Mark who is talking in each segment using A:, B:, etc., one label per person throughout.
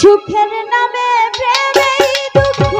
A: সুখের নামে প্রেমেই দুঃখ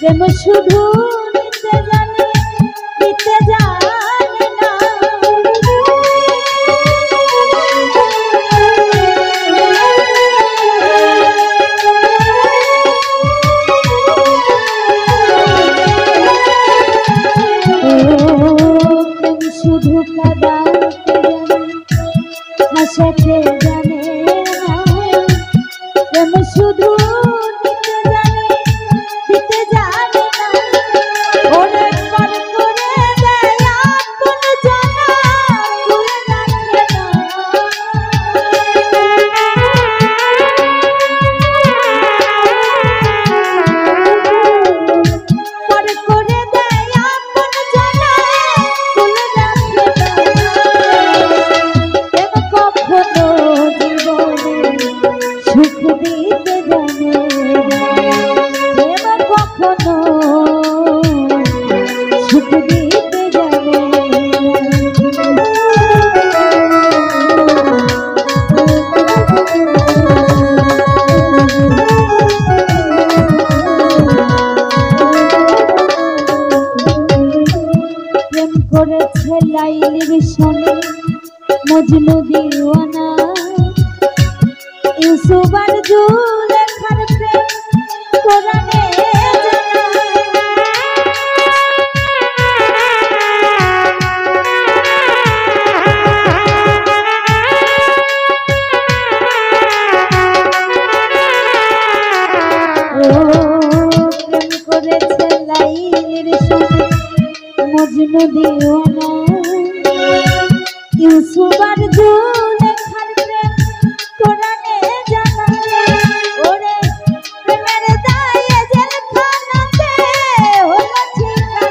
A: প্রেম শুধু নিতে জানে দিতে জানে না প্রেম শুধু কাঁদাতে জানে হাসাতে জানে না প্রেম শুধু করেছে লাইলির সনে মজনু দিওয়ানা ইউসুফ আর জুলেখার প্রেম কোরআনে প্রেম করেছে লাইলির সনে মজনু দিওয়ানা ইউসুফ আর জুলেখার প্রেম কোরআনে জানা ওরে প্রেমের দায়ে জেলখানাতে হলো ঠিকানা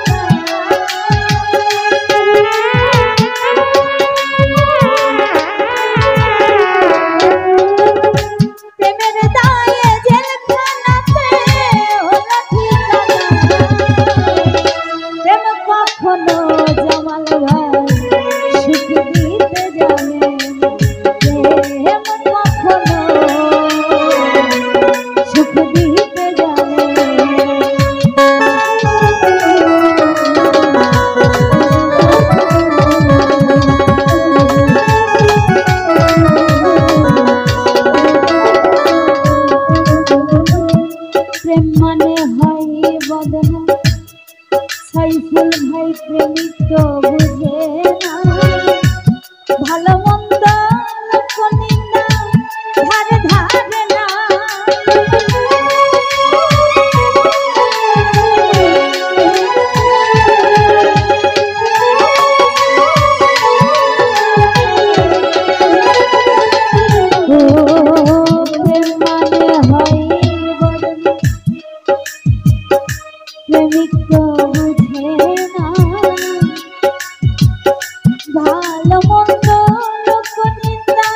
A: প্রেমের দায়ে জেলখানাতে হলো ঠিকানা প্রেম কখনো জামাল ভাই সুখ দিতে জানে প্রেম কখনো সুখ দিতে জানে প্রেম মানে হয় বদনা সাইফুল ভাই প্রেমিক তো বুঝে না ভালো মন্দ নিন্দা ধারে ধারে না প্রেম মানে হয় বদনা প্রেমিক তো বুঝে না ভালো মন্দ লোক নিন্দা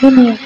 A: ধন্যবাদ।